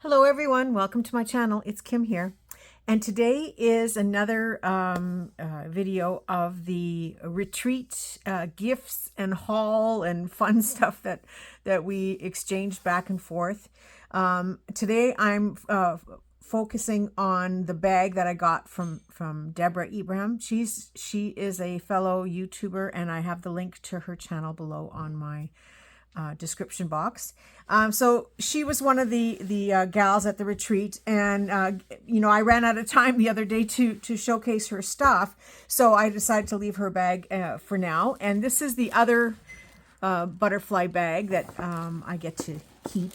Hello everyone, welcome to my channel. It's Kim here. And today is another video of the retreat gifts and haul and fun stuff that we exchanged back and forth. Today I'm focusing on the bag that I got from Deborah Ibrahim. She is a fellow YouTuber, and I have the link to her channel below on my description box. So she was one of the gals at the retreat, and I ran out of time the other day to showcase her stuff, so I decided to leave her bag for now. And this is the other butterfly bag that I get to keep.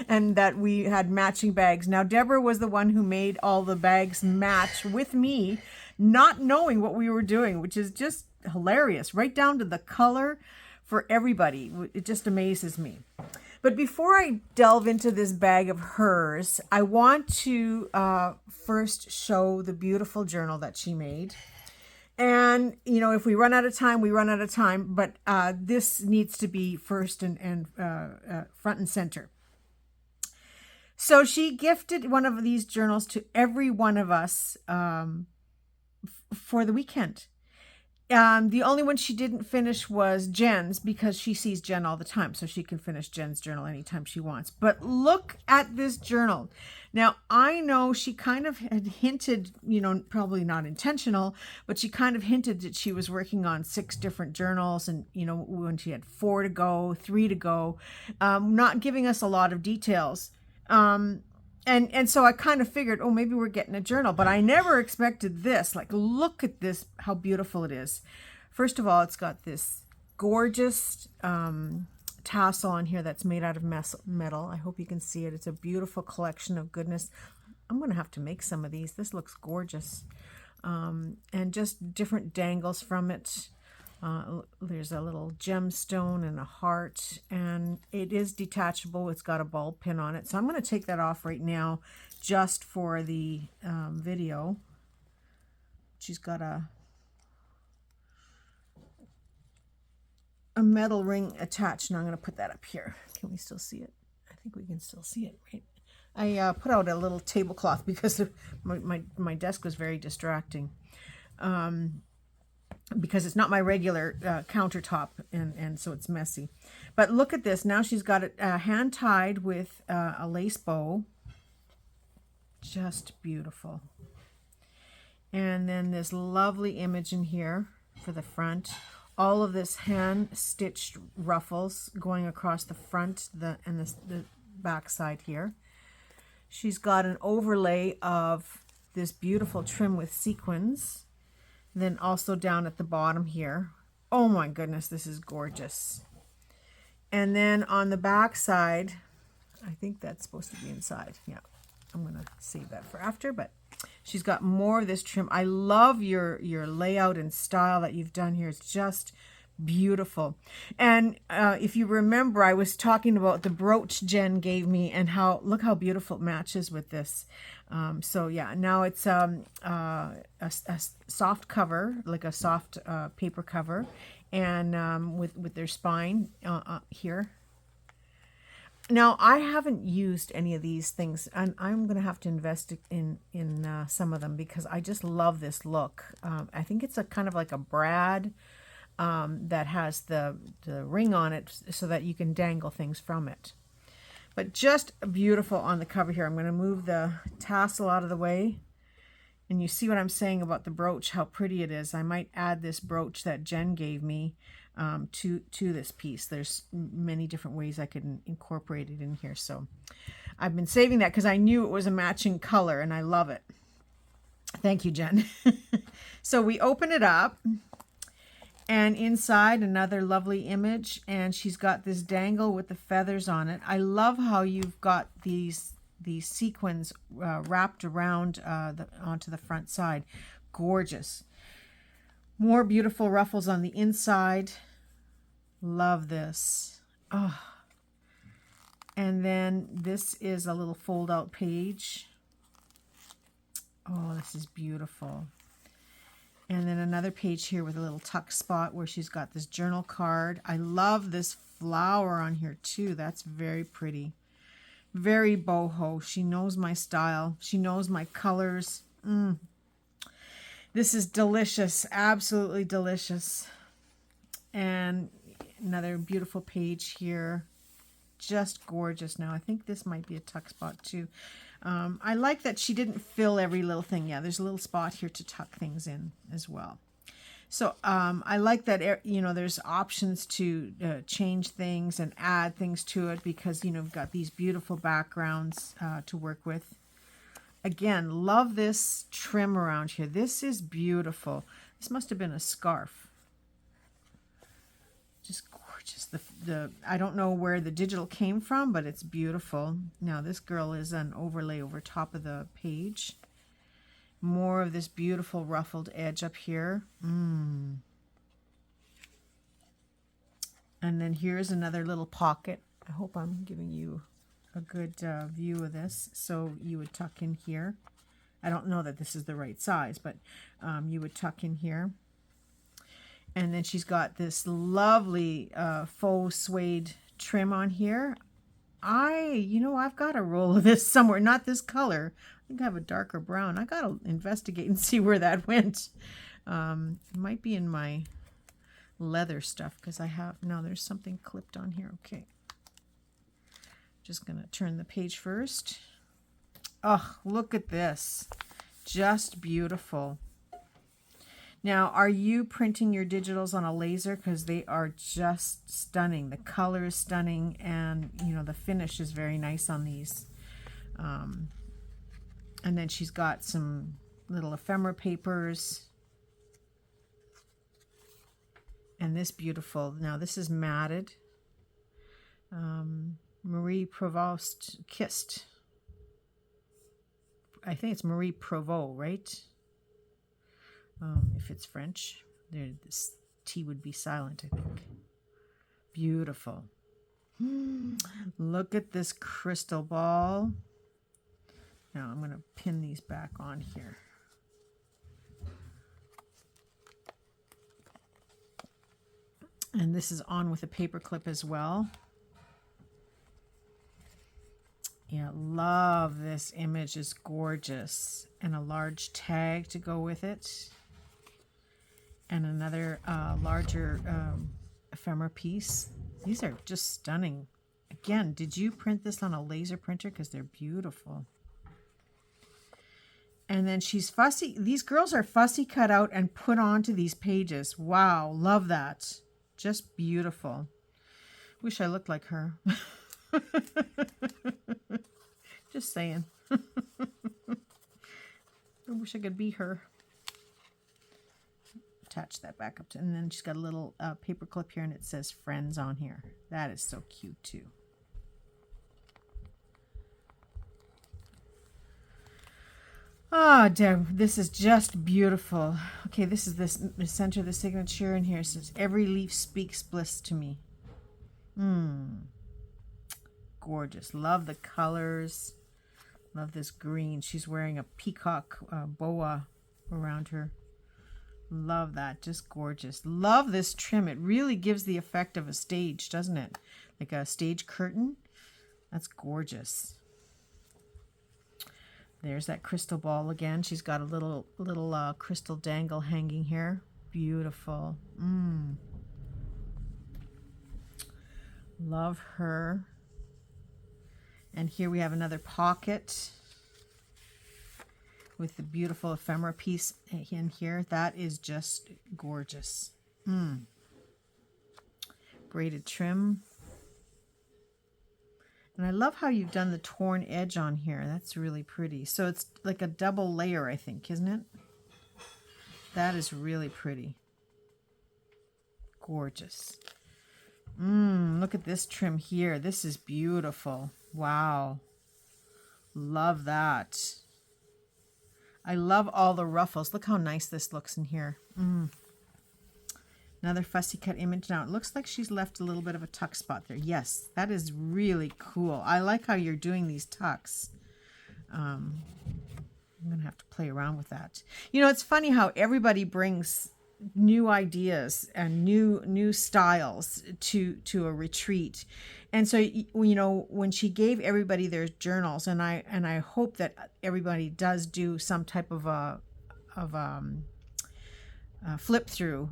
And that we had matching bags. Now Deborah was the one who made all the bags match with me, not knowing what we were doing, which is just hilarious, right down to the color for everybody. It just amazes me. But before I delve into this bag of hers, I want to first show the beautiful journal that she made. And, if we run out of time, we run out of time. But this needs to be first and front and center. So she gifted one of these journals to every one of us for the weekend. The only one she didn't finish was Jen's, because she sees Jen all the time, so she can finish Jen's journal anytime she wants. But look at this journal. Now, I know she kind of had hinted, probably not intentional, but she kind of hinted that she was working on 6 different journals, and, when she had 4 to go, 3 to go, not giving us a lot of details. And so I kind of figured, oh, maybe we're getting a journal, but I never expected this. Like, look at this, how beautiful it is. First of all, it's got this gorgeous tassel on here that's made out of metal. I hope you can see it. It's a beautiful collection of goodness. I'm going to have to make some of these. This looks gorgeous. And just different dangles from it. There's a little gemstone and a heart, and it is detachable. It's got a ball pin on it. So I'm going to take that off right now just for the video. She's got a metal ring attached. Now I'm going to put that up here. Can we still see it? I think we can still see it, right? I put out a little tablecloth because my desk was very distracting. Because it's not my regular countertop, and so it's messy. But look at this. Now she's got it hand tied with a lace bow. Just beautiful. And then this lovely image in here for the front. All of this hand stitched ruffles going across the front and the back side here. She's got an overlay of this beautiful trim with sequins. Then also down at the bottom here. Oh my goodness, this is gorgeous. And then on the back side, I think that's supposed to be inside. Yeah, I'm going to save that for after, but she's got more of this trim. I love your layout and style that you've done here. It's just beautiful. And if you remember, I was talking about the brooch Jen gave me, and look how beautiful it matches with this. So yeah, now it's a soft cover, like a soft paper cover, and with their spine here. Now, I haven't used any of these things, and I'm going to have to invest in some of them because I just love this look. I think it's a kind of like a brad that has the ring on it so that you can dangle things from it. But just beautiful on the cover here. I'm going to move the tassel out of the way. And you see what I'm saying about the brooch, how pretty it is. I might add this brooch that Jen gave me to this piece. There's many different ways I could incorporate it in here. So I've been saving that because I knew it was a matching color, and I love it. Thank you, Jen. So we open it up. And inside, another lovely image, and she's got this dangle with the feathers on it. I love how you've got these sequins wrapped around onto the front side. Gorgeous. More beautiful ruffles on the inside. Love this. Oh. And then this is a little fold-out page. Oh, this is beautiful. And then another page here with a little tuck spot where she's got this journal card. I love this flower on here too. That's very pretty. Very boho. She knows my style. She knows my colors. This is delicious. Absolutely delicious. And another beautiful page here. Just gorgeous. Now, I think this might be a tuck spot too. I like that she didn't fill every little thing. Yeah, there's a little spot here to tuck things in as well. So I like that, you know, there's options to change things and add things to it because, you know, we've got these beautiful backgrounds to work with. Again, love this trim around here. This is beautiful. This must have been a scarf. Just gorgeous. I don't know where the digital came from, but it's beautiful. Now this girl is an overlay over top of the page. More of this beautiful ruffled edge up here. And then here's another little pocket. I hope I'm giving you a good view of this. So you would tuck in here. I don't know that this is the right size, but you would tuck in here. And then she's got this lovely faux suede trim on here. You know, I've got a roll of this somewhere. Not this color. I think I have a darker brown. I got to investigate and see where that went. It might be in my leather stuff because I have... No, there's something clipped on here. Okay. Just going to turn the page first. Oh, look at this. Just beautiful. Now, are you printing your digitals on a laser? Because they are just stunning. The color is stunning, and, you know, the finish is very nice on these. And then she's got some little ephemera papers. And this beautiful, now this is matted. Marie Provost Kissed. I think it's Marie Provost, right? If it's French, this T would be silent, I think. Beautiful. Look at this crystal ball. Now I'm going to pin these back on here. And this is on with a paper clip as well. Yeah, love this image. It's gorgeous. And a large tag to go with it. And another larger ephemera piece. These are just stunning. Again, did you print this on a laser printer? Because they're beautiful. And then she's fussy. These girls are fussy cut out and put onto these pages. Wow, love that. Just beautiful. Wish I looked like her. Just saying. I wish I could be her. Attach that back up to, and then she's got a little paper clip here, and it says friends on here. That is so cute too. Oh, damn, this is just beautiful. Okay, this is the center of the signature, and here it says, every leaf speaks bliss to me. Gorgeous. Love the colors. Love this green. She's wearing a peacock boa around her. Love that. Just gorgeous. Love this trim. It really gives the effect of a stage, doesn't it? Like a stage curtain. That's gorgeous. There's that crystal ball again. She's got a little crystal dangle hanging here. Beautiful. Love her. And here we have another pocket with the beautiful ephemera piece in here. That is just gorgeous. Braided trim. And I love how you've done the torn edge on here. That's really pretty. So it's like a double layer, I think, isn't it? That is really pretty. Gorgeous. Look at this trim here. This is beautiful. Wow. Love that. I love all the ruffles. Look how nice this looks in here. Another fussy cut image. Now, it looks like she's left a little bit of a tuck spot there. Yes, that is really cool. I like how you're doing these tucks. I'm going to have to play around with that. You know, it's funny how everybody brings new ideas and new styles to a retreat. And so, you know, when she gave everybody their journals, and I hope that everybody does do some type of flip through,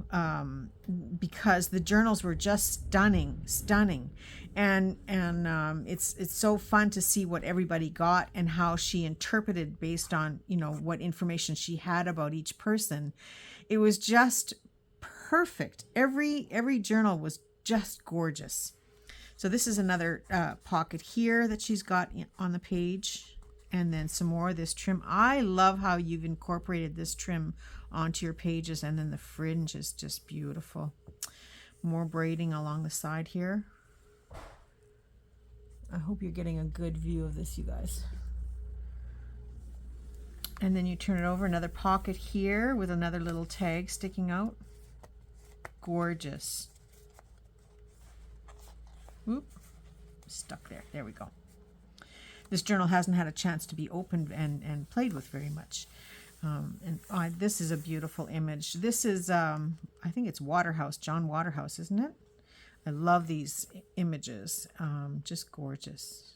because the journals were just stunning, and it's so fun to see what everybody got and how she interpreted based on, you know, what information she had about each person. It was just perfect. Every journal was just gorgeous. So this is another pocket here that she's got on the page. And then some more of this trim. I love how you've incorporated this trim onto your pages, and then the fringe is just beautiful. More braiding along the side here. I hope you're getting a good view of this, you guys. And then you turn it over, another pocket here with another little tag sticking out. Gorgeous. Oop, stuck there. There we go. This journal hasn't had a chance to be opened and played with very much. This is a beautiful image. This is, I think it's Waterhouse, John Waterhouse, isn't it? I love these images. Just gorgeous.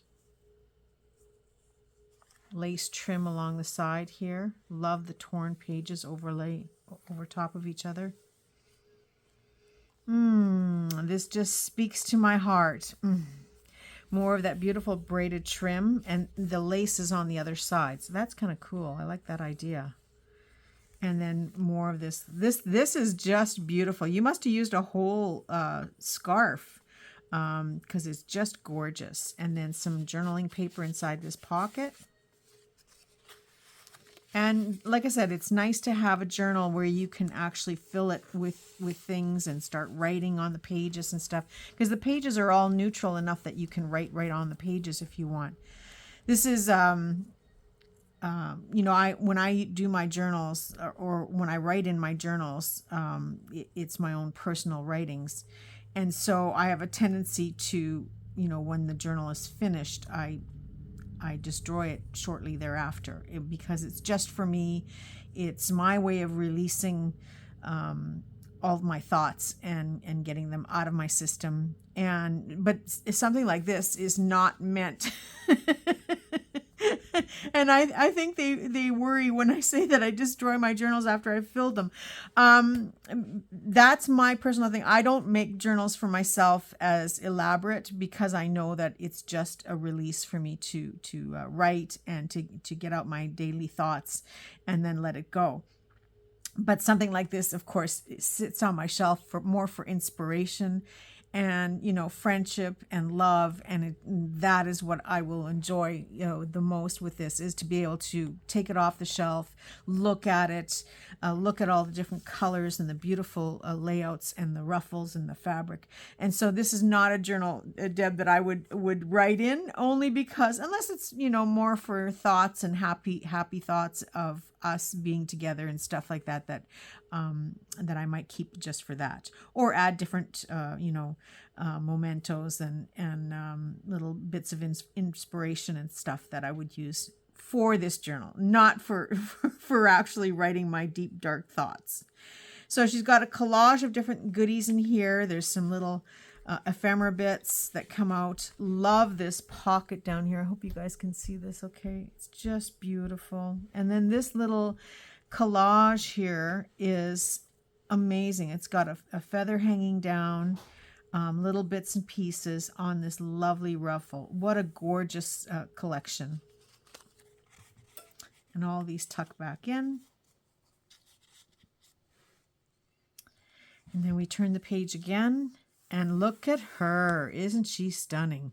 Lace trim along the side here. Love the torn pages overlay over top of each other. This just speaks to my heart. More of that beautiful braided trim, and the lace is on the other side. So that's kind of cool. I like that idea. And then more of this. This is just beautiful. You must have used a whole scarf, because it's just gorgeous. And then some journaling paper inside this pocket. And like I said, it's nice to have a journal where you can actually fill it with things and start writing on the pages and stuff, because the pages are all neutral enough that you can write right on the pages if you want. This is, you know, when I do my journals, or when I write in my journals, it's my own personal writings. And so I have a tendency to, you know, when the journal is finished, I destroy it shortly thereafter, because it's just for me. It's my way of releasing all of my thoughts and getting them out of my system. But something like this is not meant. And I think they worry when I say that I destroy my journals after I've filled them. That's my personal thing. I don't make journals for myself as elaborate, because I know that it's just a release for me to write and to get out my daily thoughts and then let it go. But something like this, of course, it sits on my shelf for inspiration and, you know, friendship and love. And that is what I will enjoy, you know, the most with this, is to be able to take it off the shelf, look at it, look at all the different colors and the beautiful layouts and the ruffles and the fabric. And so this is not a journal, Deb, that I would write in, only because, unless it's, you know, more for thoughts and happy thoughts of us being together and stuff like that, that I might keep just for that, or add different, you know, mementos and little bits of inspiration and stuff that I would use for this journal, not for actually writing my deep, dark thoughts. So she's got a collage of different goodies in here. There's some little ephemera bits that come out. Love this pocket down here. I hope you guys can see this okay. It's just beautiful. And then this little collage here is amazing. It's got a feather hanging down, little bits and pieces on this lovely ruffle. What a gorgeous collection. And all these tuck back in. And then we turn the page again, and look at her. Isn't she stunning?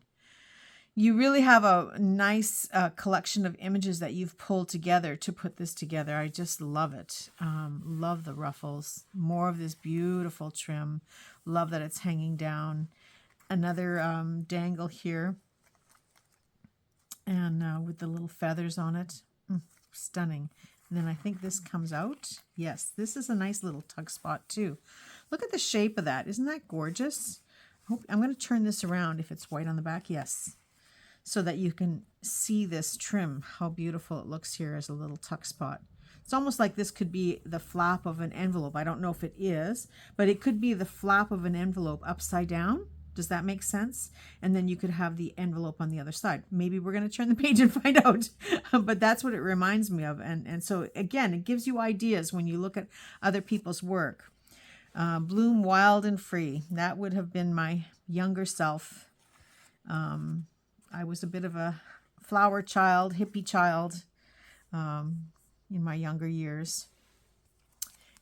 You really have a nice collection of images that you've pulled together to put this together. I just love it. Love the ruffles. More of this beautiful trim. Love that it's hanging down. Another dangle here. And with the little feathers on it. Stunning. And then I think this comes out. Yes, this is a nice little tug spot too. Look at the shape of that. Isn't that gorgeous? I'm going to turn this around if it's white on the back. Yes. So that you can see this trim, how beautiful it looks here as a little tuck spot. It's almost like this could be the flap of an envelope. I don't know if it is, but it could be the flap of an envelope upside down. Does that make sense? And then you could have the envelope on the other side. Maybe we're going to turn the page and find out. But that's what it reminds me of. And so, again, it gives you ideas when you look at other people's work. Bloom wild and free. That would have been my younger self. I was a bit of a flower child, hippie child in my younger years.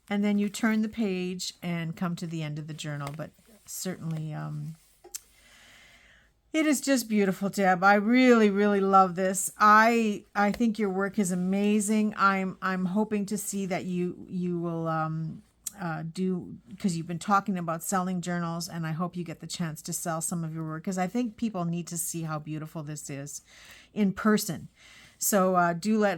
And then you turn the page and come to the end of the journal. But certainly... it is just beautiful, Deb. I really, really love this. I think your work is amazing. I'm hoping to see that you will do, because you've been talking about selling journals, and I hope you get the chance to sell some of your work, because I think people need to see how beautiful this is in person. So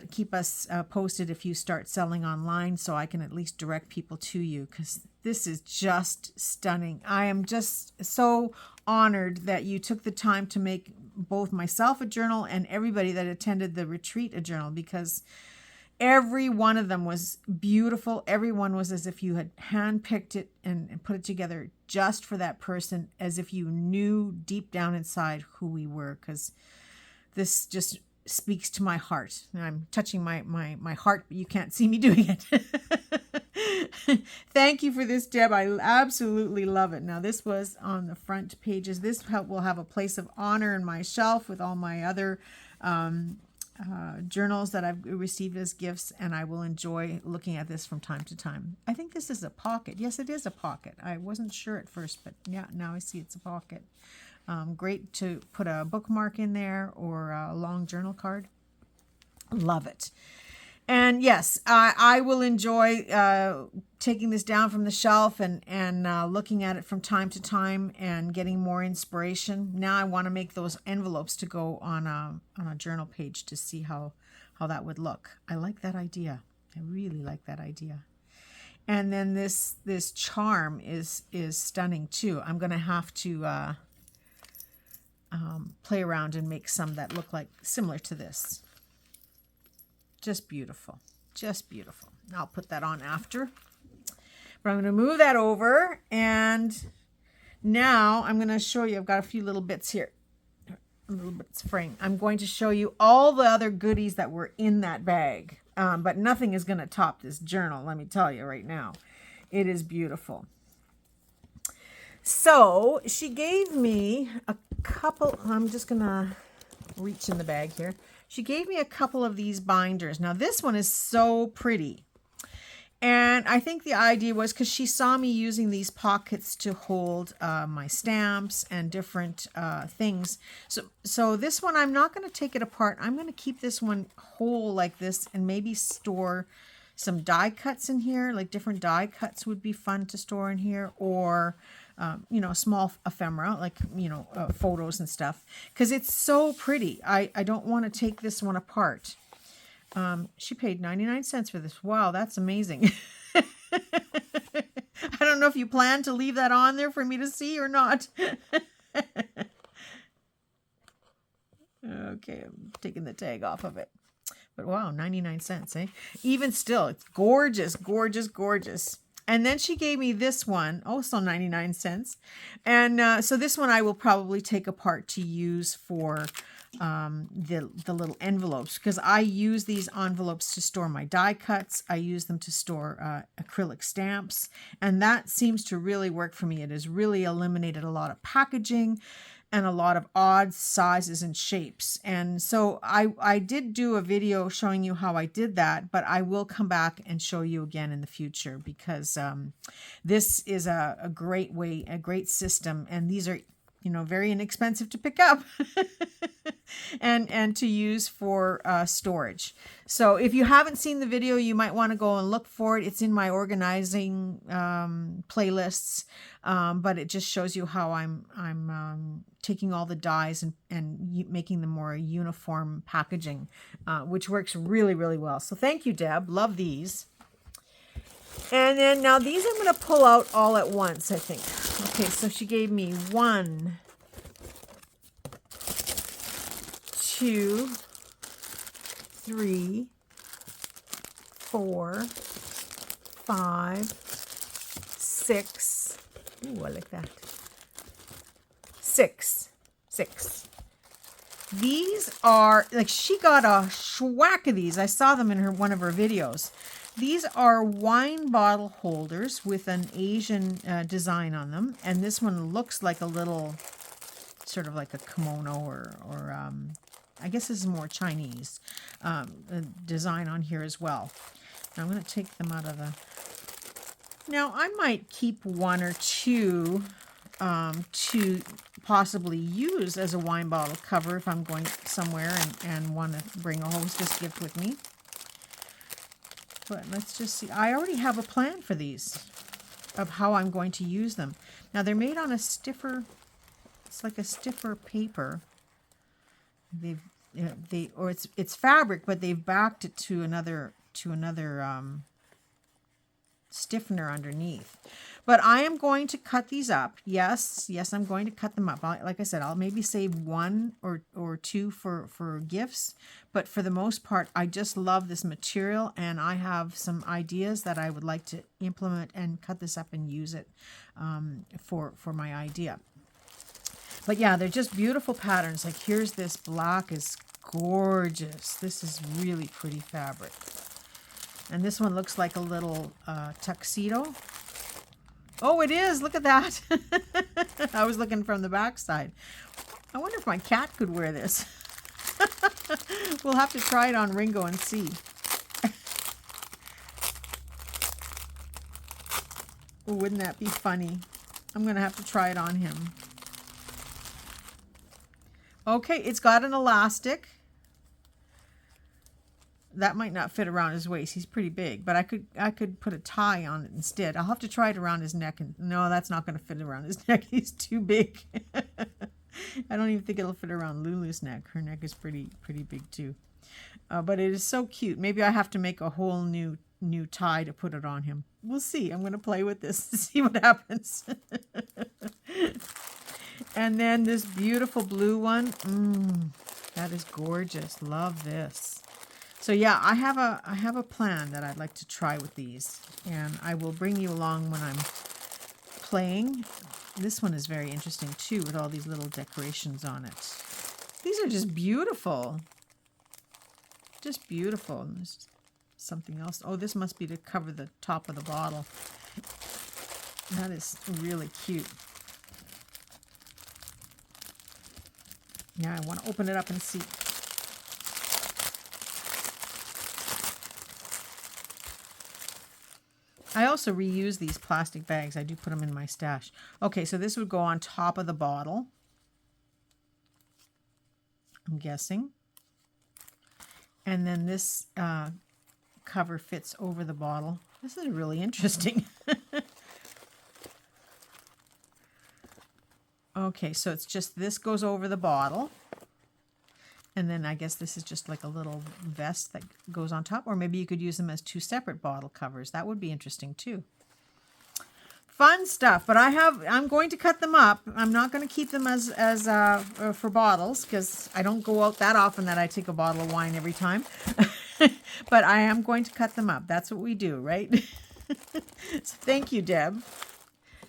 keep us posted if you start selling online, so I can at least direct people to you, because this is just stunning. I am just so honored that you took the time to make both myself a journal and everybody that attended the retreat a journal, because every one of them was beautiful. Everyone was as if you had handpicked it and put it together just for that person, as if you knew deep down inside who we were, because this just speaks to my heart. And I'm touching my heart, but you can't see me doing it. Thank you for this, Deb. I absolutely love it. Now, this was on the front pages. This will have a place of honor in my shelf with all my other journals that I've received as gifts, and I will enjoy looking at this from time to time. I think this is a pocket. Yes, it is a pocket. I wasn't sure at first, but yeah, now I see it's a pocket. Great to put a bookmark in there or a long journal card. Love it. And yes, I will enjoy taking this down from the shelf and looking at it from time to time and getting more inspiration. Now I want to make those envelopes to go on a journal page to see how that would look. I like that idea. I really like that idea. And then this charm is stunning too. I'm going to have to play around and make some that look like similar to this. Just beautiful. Just beautiful. I'll put that on after. But I'm going to move that over. And now I'm going to show you. I've got a few little bits here. Little bits frame. I'm going to show you all the other goodies that were in that bag. But nothing is going to top this journal, let me tell you right now. It is beautiful. So she gave me a couple. I'm just going to reach in the bag here. She gave me a couple of these binders. Now this one is so pretty. And I think the idea was because she saw me using these pockets to hold my stamps and different things. So this one, I'm not going to take it apart. I'm going to keep this one whole like this and maybe store some die cuts in here. Like different die cuts would be fun to store in here, or small ephemera, like, photos and stuff, because it's so pretty. I don't want to take this one apart. She paid 99 cents for this. Wow, that's amazing. I don't know if you plan to leave that on there for me to see or not. Okay, I'm taking the tag off of it. But wow, 99 cents, eh? Even still, it's gorgeous, gorgeous, gorgeous. And then she gave me this one, also 99 cents. And so this one I will probably take apart to use for the little envelopes, because I use these envelopes to store my die cuts. I use them to store acrylic stamps. And that seems to really work for me. It has really eliminated a lot of packaging and a lot of odd sizes and shapes. And so I did do a video showing you how I did that, but I will come back and show you again in the future, because this is a great way, a great system. And these are, very inexpensive to pick up and to use for storage. So if you haven't seen the video, you might want to go and look for it. It's in my organizing playlists, but it just shows you how I'm taking all the dies and making them more uniform packaging, which works really, really well. So thank you, Deb. Love these. And then now these I'm going to pull out all at once, I think. Okay, so she gave me 1, 2, 3, 4, 5, 6. Ooh, I like that. 6. These are, like, she got a schwack of these. I saw them in one of her videos. These are wine bottle holders with an Asian design on them. And this one looks like a little, sort of like a kimono or I guess this is more Chinese design on here as well. Now I'm going to take them out of the... Now I might keep one or two to possibly use as a wine bottle cover if I'm going somewhere and want to bring a hostess gift with me. But let's just see. I already have a plan for these of how I'm going to use them. Now they're made on a stiffer, it's like a stiffer paper. It's fabric, but they've backed it to another stiffener underneath. But I am going to cut these up. Yes, I'm going to cut them up. Like I said, I'll maybe save one or two for gifts. But for the most part, I just love this material, and I have some ideas that I would like to implement and cut this up and use it for my idea. But yeah, they're just beautiful patterns. Like here's this black is gorgeous. This is really pretty fabric. And this one looks like a little tuxedo. Oh, it is. Look at that. I was looking from the back side. I wonder if my cat could wear this. We'll have to try it on Ringo and see. Oh, wouldn't that be funny? I'm going to have to try it on him. Okay, it's got an elastic. That might not fit around his waist. He's pretty big, but I could put a tie on it instead. I'll have to try it around his neck. And no, that's not going to fit around his neck. He's too big. I don't even think it'll fit around Lulu's neck. Her neck is pretty big too. But it is so cute. Maybe I have to make a whole new tie to put it on him. We'll see. I'm going to play with this to see what happens. And then this beautiful blue one. That is gorgeous. Love this. So yeah, I have a plan that I'd like to try with these, and I will bring you along when I'm playing. This one is very interesting too, with all these little decorations on it. These are just beautiful. Just beautiful. And there's something else. Oh, this must be to cover the top of the bottle. That is really cute. Yeah, I want to open it up and see. I also reuse these plastic bags. I do put them in my stash. Okay, so this would go on top of the bottle, I'm guessing. And then this cover fits over the bottle. This is really interesting. Okay, so it's just this goes over the bottle. And then I guess this is just like a little vest that goes on top. Or maybe you could use them as two separate bottle covers. That would be interesting too. Fun stuff. But I'm going to cut them up. I'm not going to keep them as for bottles, because I don't go out that often that I take a bottle of wine every time. But I am going to cut them up. That's what we do, right? So thank you, Deb.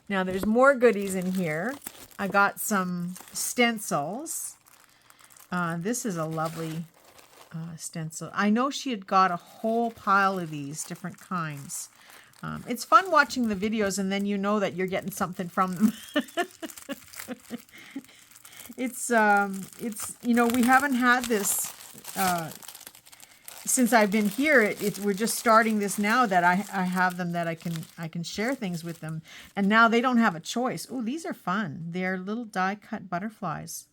Now there's more goodies in here. I got some stencils. This is a lovely stencil. I know she had got a whole pile of these different kinds. It's fun watching the videos, and then you know that you're getting something from them. It's we haven't had this since I've been here. We're just starting this now that I have them, that I can share things with them, and now they don't have a choice. Oh, these are fun. They're little die cut butterflies.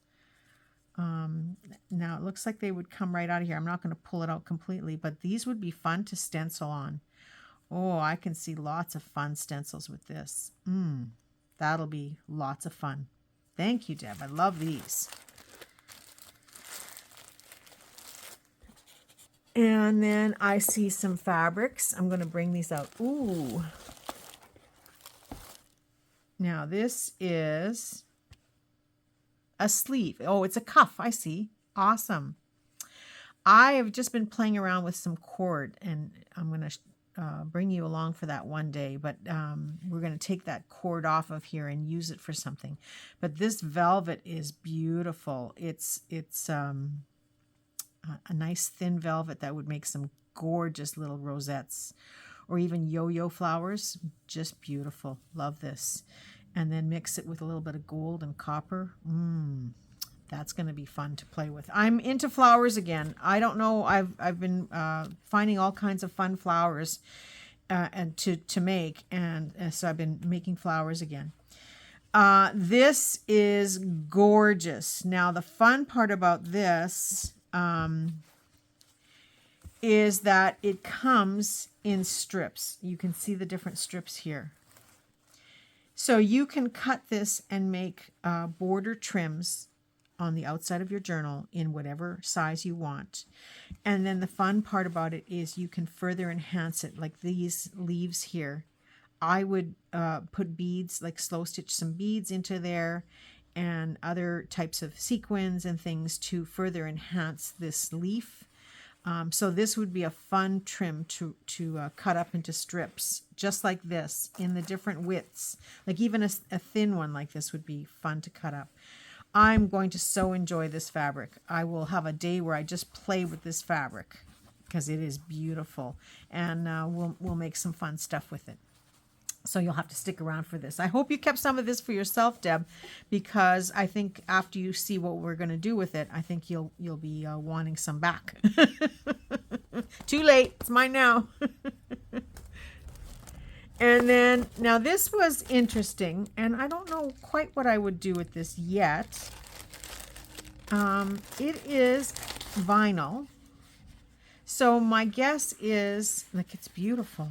Now it looks like they would come right out of here. I'm not going to pull it out completely, but these would be fun to stencil on. Oh, I can see lots of fun stencils with this. That'll be lots of fun. Thank you, Deb. I love these. And then I see some fabrics. I'm going to bring these out. Ooh. Now this is a sleeve. Oh, it's a cuff. I see. Awesome. I have just been playing around with some cord, and I'm going to bring you along for that one day, but we're going to take that cord off of here and use it for something. But this velvet is beautiful. It's a nice thin velvet that would make some gorgeous little rosettes or even yo-yo flowers. Just beautiful. Love this. And then mix it with a little bit of gold and copper. That's going to be fun to play with. I'm into flowers again. I don't know. I've been finding all kinds of fun flowers and to make, and so I've been making flowers again. This is gorgeous. Now the fun part about this is that it comes in strips. You can see the different strips here. So you can cut this and make border trims on the outside of your journal in whatever size you want. And then the fun part about it is you can further enhance it, like these leaves here. I would put beads, like slow stitch some beads into there and other types of sequins and things to further enhance this leaf. So this would be a fun trim to cut up into strips, just like this, in the different widths. Like even a thin one like this would be fun to cut up. I'm going to so enjoy this fabric. I will have a day where I just play with this fabric because it is beautiful, and we'll make some fun stuff with it. So you'll have to stick around for this. I hope you kept some of this for yourself, Deb, because I think after you see what we're going to do with it, I think you'll be wanting some back. Too late. It's mine now. And then, now this was interesting, and I don't know quite what I would do with this yet. It is vinyl. So my guess is, like, it's beautiful.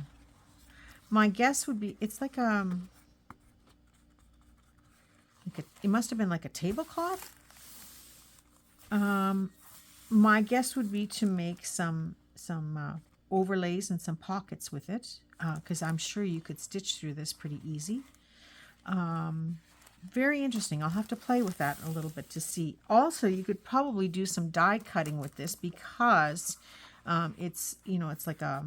My guess would be, it's like it must have been like a tablecloth. My guess would be to make some overlays and some pockets with it, because I'm sure you could stitch through this pretty easy. Very interesting. I'll have to play with that a little bit to see. Also, you could probably do some die cutting with this because it's like a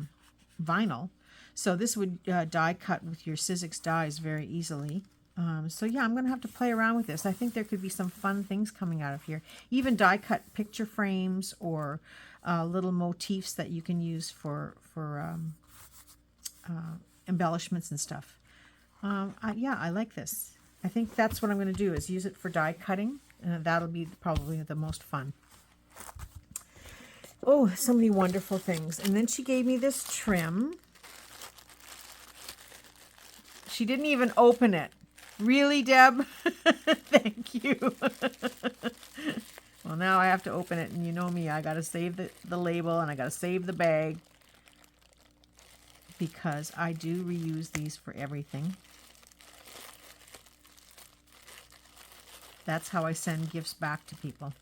vinyl. So this would die cut with your Sizzix dies very easily. So yeah, I'm going to have to play around with this. I think there could be some fun things coming out of here. Even die cut picture frames or little motifs that you can use for embellishments and stuff. Yeah, I like this. I think that's what I'm going to do, is use it for die cutting. That'll be probably the most fun. Oh, so many wonderful things. And then she gave me this trim. She didn't even open it. Really, Deb? Thank you. Well, now I have to open it, and you know me, I got to save the label, and I got to save the bag, because I do reuse these for everything. That's how I send gifts back to people.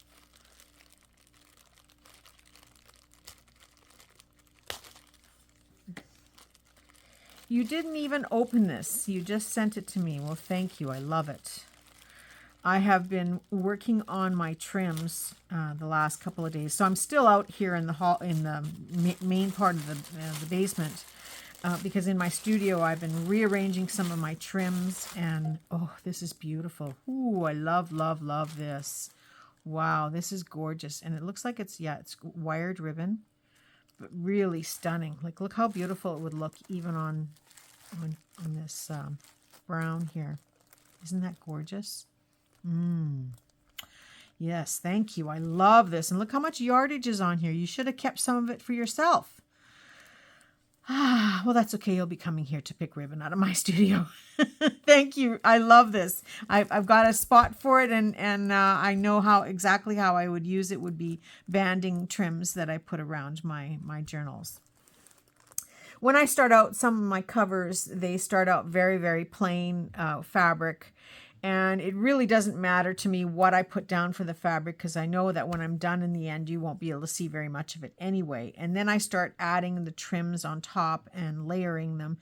You didn't even open this. You just sent it to me. Well, thank you. I love it. I have been working on my trims the last couple of days. So I'm still out here in the hall, in the main part of the basement, because in my studio I've been rearranging some of my trims, and oh, this is beautiful. Ooh, I love, love, love this. Wow, this is gorgeous. And it looks like it's wired ribbon, but really stunning. Like, look how beautiful it would look even on this brown here. Isn't that gorgeous? Yes, thank you. I love this. And look how much yardage is on here. You should have kept some of it for yourself. Well, that's okay. You'll be coming here to pick ribbon out of my studio. Thank you. I love this. I've got a spot for it, and I know exactly how I would use it. Would be banding trims that I put around my journals. When I start out, some of my covers, they start out very, very plain fabric. And it really doesn't matter to me what I put down for the fabric, because I know that when I'm done in the end, you won't be able to see very much of it anyway. And then I start adding the trims on top and layering them.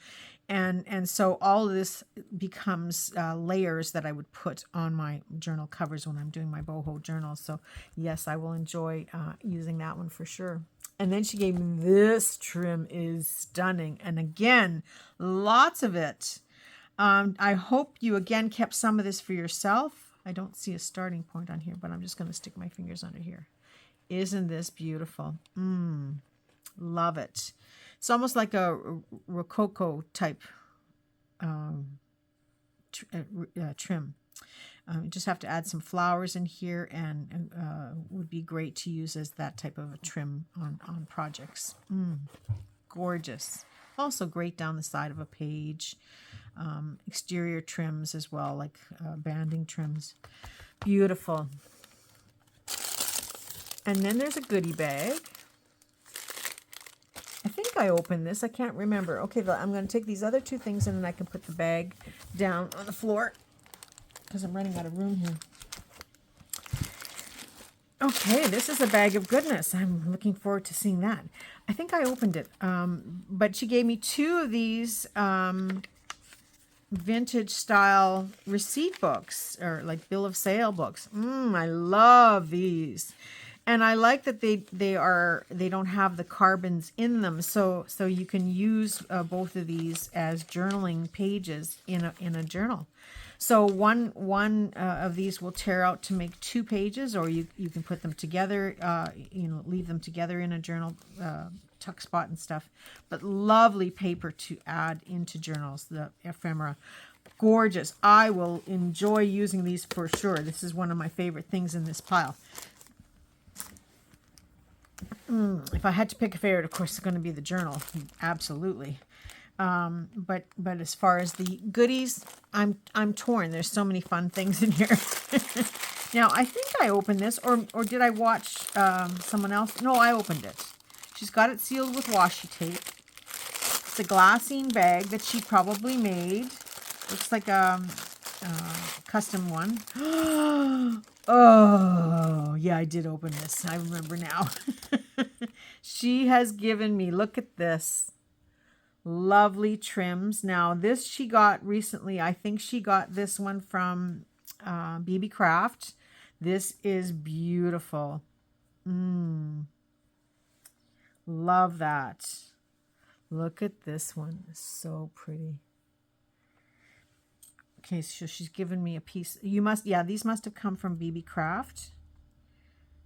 And so all of this becomes layers that I would put on my journal covers when I'm doing my boho journal. So yes, I will enjoy using that one for sure. And then she gave me this trim, is stunning. And again, lots of it. I hope you again kept some of this for yourself. I don't see a starting point on here, but I'm just going to stick my fingers under here. Isn't this beautiful? Love it. It's almost like a rococo type trim. You just have to add some flowers in here, and would be great to use as that type of a trim on projects. Gorgeous. Also great down the side of a page. Exterior trims as well, like banding trims. Beautiful. And then there's a goodie bag. I think I opened this. I can't remember. Okay, I'm going to take these other two things and then I can put the bag down on the floor because I'm running out of room here. Okay, this is a bag of goodness. I'm looking forward to seeing that. I think I opened it, but she gave me two of these vintage style receipt books, or like bill of sale books. I love these. And I like that they don't have the carbons in them, so you can use both of these as journaling pages in a journal. So one of these will tear out to make 2 pages, or you can put them together, leave them together in a journal tuck spot and stuff. But lovely paper to add into journals, the ephemera. Gorgeous. I will enjoy using these for sure. This is one of my favorite things in this pile. If I had to pick a favorite, of course, it's going to be the journal. Absolutely. But as far as the goodies, I'm torn. There's so many fun things in here. Now, I think I opened this, or did I watch someone else? No, I opened it. She's got it sealed with washi tape. It's a glassine bag that she probably made. Looks like a custom one. Oh, yeah, I did open this. I remember now. She has given me, look at this, lovely trims. Now, this she got recently. I think she got this one from BB Craft. This is beautiful. Love that. Look at this one. It's so pretty. Okay, so she's given me a piece. These must have come from BB Craft.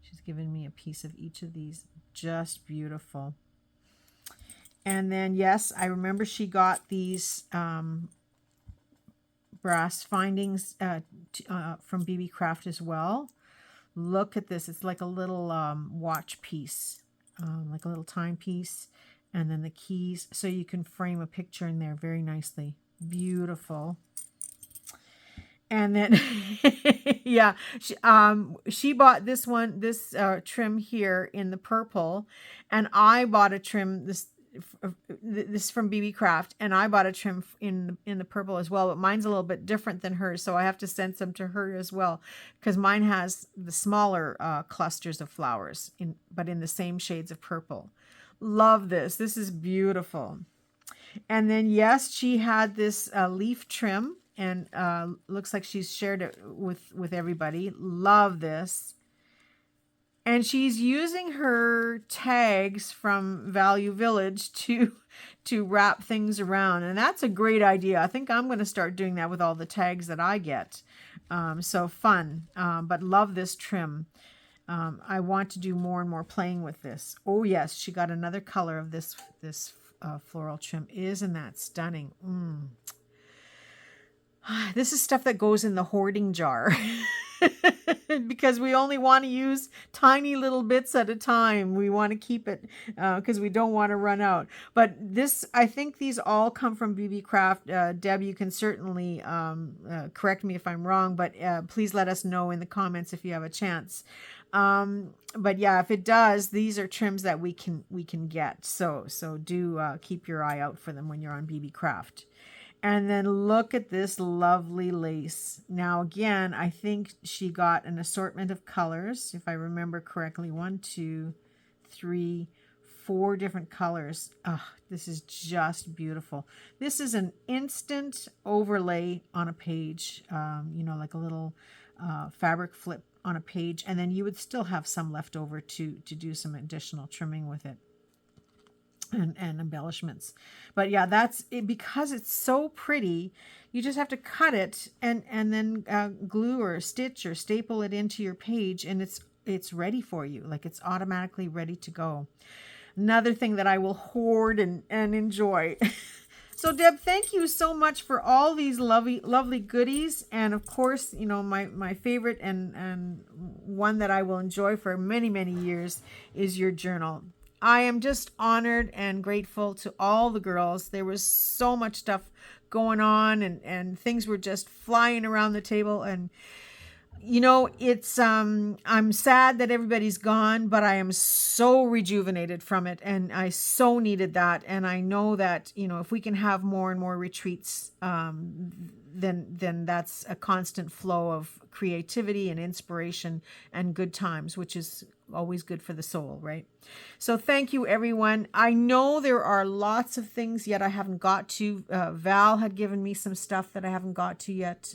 She's given me a piece of each of these. Just beautiful. And then, yes, I remember she got these brass findings from BB Craft as well. Look at this. It's like a little watch piece, like a little timepiece, and then the keys. So you can frame a picture in there very nicely. Beautiful. And then, yeah, she bought this one, this trim here in the purple, and I bought a trim, this from BB Craft, and I bought a trim in the purple as well, but mine's a little bit different than hers, so I have to send some to her as well, because mine has the smaller clusters of flowers, but in the same shades of purple. Love this. This is beautiful. And then, yes, she had this leaf trim, and looks like she's shared it with everybody. Love this. And she's using her tags from Value Village to wrap things around. And that's a great idea. I think I'm going to start doing that with all the tags that I get. So fun. But love this trim. I want to do more and more playing with this. Oh, yes, she got another color of this floral trim. Isn't that stunning? This is stuff that goes in the hoarding jar because we only want to use tiny little bits at a time. We want to keep it because we don't want to run out. But this, I think these all come from BB Craft. Deb, you can certainly correct me if I'm wrong, but please let us know in the comments if you have a chance. But yeah, if it does, these are trims that we can get. So do keep your eye out for them when you're on BB Craft. And then look at this lovely lace. Now, again, I think she got an assortment of colors, if I remember correctly. 1, 2, 3, 4 different colors. Oh, this is just beautiful. This is an instant overlay on a page, you know, like a little fabric flip on a page, and then you would still have some left over to do some additional trimming with it. And embellishments. But yeah, that's it. Because it's so pretty, you just have to cut it and then glue or stitch or staple it into your page, and it's ready for you. Like, it's automatically ready to go. Another thing that I will hoard and enjoy. So Deb, thank you so much for all these lovely goodies. And of course, you know, my favorite and one that I will enjoy for many years is your journal. I am just honored and grateful to all the girls. There was so much stuff going on, and things were just flying around the table. And, you know, it's, I'm sad that everybody's gone, but I am so rejuvenated from it. And I so needed that. And I know that, you know, if we can have more and more retreats, then that's a constant flow of creativity and inspiration and good times, which is always good for the soul, right? So thank you, everyone. I know there are lots of things yet I haven't got to. Val had given me some stuff that I haven't got to yet.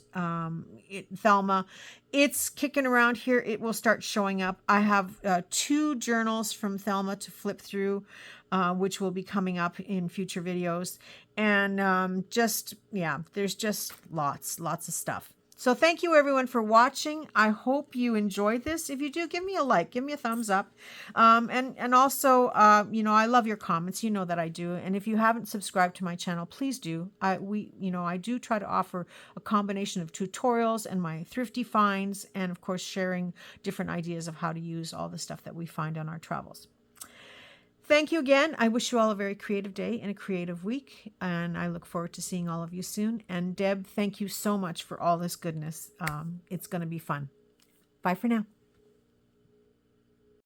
Thelma, it's kicking around here. It will start showing up. I have 2 journals from Thelma to flip through, which will be coming up in future videos. And yeah, there's just lots of stuff. So thank you, everyone, for watching. I hope you enjoyed this. If you do, give me a like, give me a thumbs up. And also, you know, I love your comments. You know that I do. And if you haven't subscribed to my channel, please do. I do try to offer a combination of tutorials and my thrifty finds, and of course, sharing different ideas of how to use all the stuff that we find on our travels. Thank you again. I wish you all a very creative day and a creative week, and I look forward to seeing all of you soon. And Deb, thank you so much for all this goodness. It's going to be fun. Bye for now.